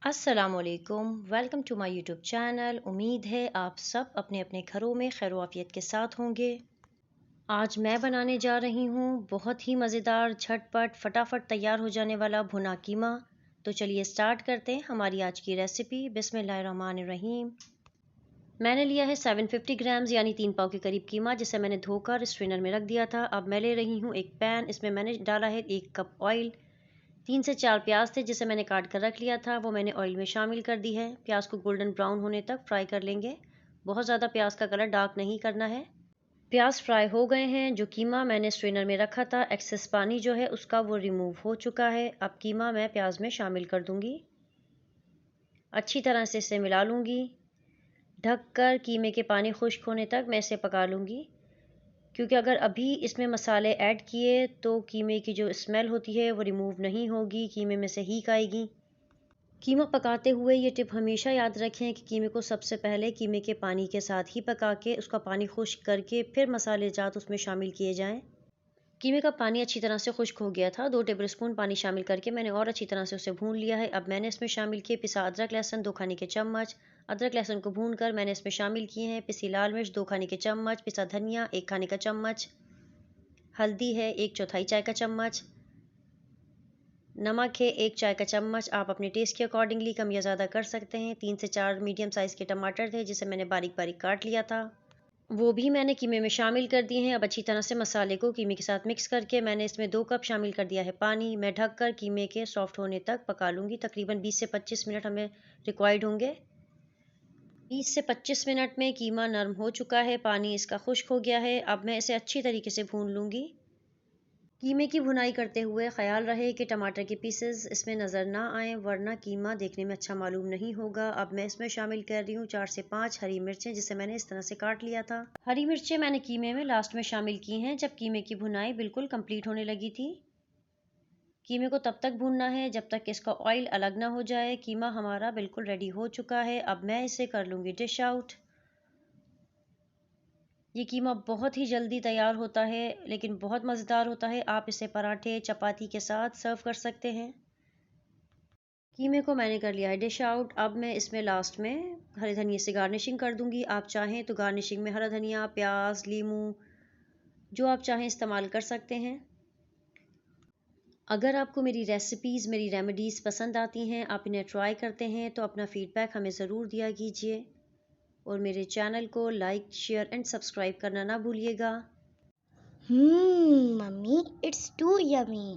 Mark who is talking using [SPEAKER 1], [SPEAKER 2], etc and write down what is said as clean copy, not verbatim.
[SPEAKER 1] अस्सलामुअलैकुम, welcome to my YouTube channel. उम्मीद है आप सब अपने अपने घरों में खैर आफियत के साथ होंगे। आज मैं बनाने जा रही हूँ बहुत ही मज़ेदार, झटपट, फटाफट तैयार हो जाने वाला भुना कीमा। तो चलिए स्टार्ट करते हैं हमारी आज की रेसिपी। बिस्मिल्लाहिर्रहमानिर्रहीम। मैंने लिया है 750 ग्राम्स यानी 3 पाव के करीब कीमा, जिसे मैंने धोकर स्ट्रेनर में रख दिया था। अब मैं ले रही हूँ एक पैन, इसमें मैंने डाला है 1 कप ऑयल। 3 से 4 प्याज थे जिसे मैंने काट कर रख लिया था, वो मैंने ऑयल में शामिल कर दी है। प्याज को गोल्डन ब्राउन होने तक फ्राई कर लेंगे। बहुत ज़्यादा प्याज का कलर डार्क नहीं करना है। प्याज फ्राई हो गए हैं। जो कीमा मैंने स्ट्रेनर में रखा था, एक्सेस पानी जो है उसका वो रिमूव हो चुका है। अब कीमा मैं प्याज में शामिल कर दूंगी। अच्छी तरह से इसे मिला लूँगी। ढककर कीमे के पानी खुश्क होने तक मैं इसे पका लूँगी, क्योंकि अगर अभी इसमें मसाले ऐड किए तो कीमे की जो स्मेल होती है वो रिमूव नहीं होगी, कीमे में से हीक आएगी। कीमा पकाते हुए ये टिप हमेशा याद रखें कि कीमे को सबसे पहले कीमे के पानी के साथ ही पका के उसका पानी खुश्क करके फिर मसाले जात उसमें शामिल किए जाएं। कीमे का पानी अच्छी तरह से खुश्क हो गया था। 2 टेबल स्पून पानी शामिल करके मैंने और अच्छी तरह से उसे भून लिया है। अब मैंने इसमें शामिल किए पिसा अदरक लहसुन 2 खाने के चम्मच। अदरक लहसुन को भून कर मैंने इसमें शामिल किए हैं पिसी लाल मिर्च 2 खाने के चम्मच, पिसा धनिया 1 खाने का चम्मच, हल्दी है 1/4 चाय का चम्मच, नमक है 1 चाय का चम्मच। आप अपने टेस्ट के अकॉर्डिंगली कम या ज़्यादा कर सकते हैं। 3 से 4 मीडियम साइज़ के टमाटर थे जिसे मैंने बारीक बारीक काट लिया था, वो भी मैंने कीमे में शामिल कर दिए हैं। अब अच्छी तरह से मसाले को कीमे के साथ मिक्स करके मैंने इसमें 2 कप शामिल कर दिया है पानी। मैं ढककर कीमे के सॉफ्ट होने तक पका लूँगी। तकरीबन 20 से 25 मिनट हमें रिक्वायर्ड होंगे। 20 से 25 मिनट में कीमा नरम हो चुका है, पानी इसका खुश्क हो गया है। अब मैं इसे अच्छी तरीके से भून लूँगी। कीमे की भुनाई करते हुए ख्याल रहे कि टमाटर के पीसेस इसमें नज़र ना आए, वरना कीमा देखने में अच्छा मालूम नहीं होगा। अब मैं इसमें शामिल कर रही हूँ 4 से 5 हरी मिर्चें, जिसे मैंने इस तरह से काट लिया था। हरी मिर्चें मैंने कीमे में लास्ट में शामिल की हैं, जब कीमे की भुनाई बिल्कुल कंप्लीट होने लगी थी। कीमे को तब तक भूनना है जब तक कि इसका ऑयल अलग ना हो जाए। कीमा हमारा बिल्कुल रेडी हो चुका है। अब मैं इसे कर लूँगी डिश आउट। ये कीमा बहुत ही जल्दी तैयार होता है, लेकिन बहुत मज़ेदार होता है। आप इसे पराठे चपाती के साथ सर्व कर सकते हैं। कीमे को मैंने कर लिया है डिश आउट। अब मैं इसमें लास्ट में हरे धनिया से गार्निशिंग कर दूंगी। आप चाहें तो गार्निशिंग में हरा धनिया, प्याज, लीमू, जो आप चाहें इस्तेमाल कर सकते हैं। अगर आपको मेरी रेसिपीज़, मेरी रेमेडीज़ पसंद आती हैं, आप इन्हें ट्राई करते हैं, तो अपना फ़ीडबैक हमें ज़रूर दिया कीजिए और मेरे चैनल को लाइक, शेयर एंड सब्सक्राइब करना ना भूलिएगा।
[SPEAKER 2] Mummy, it's too yummy.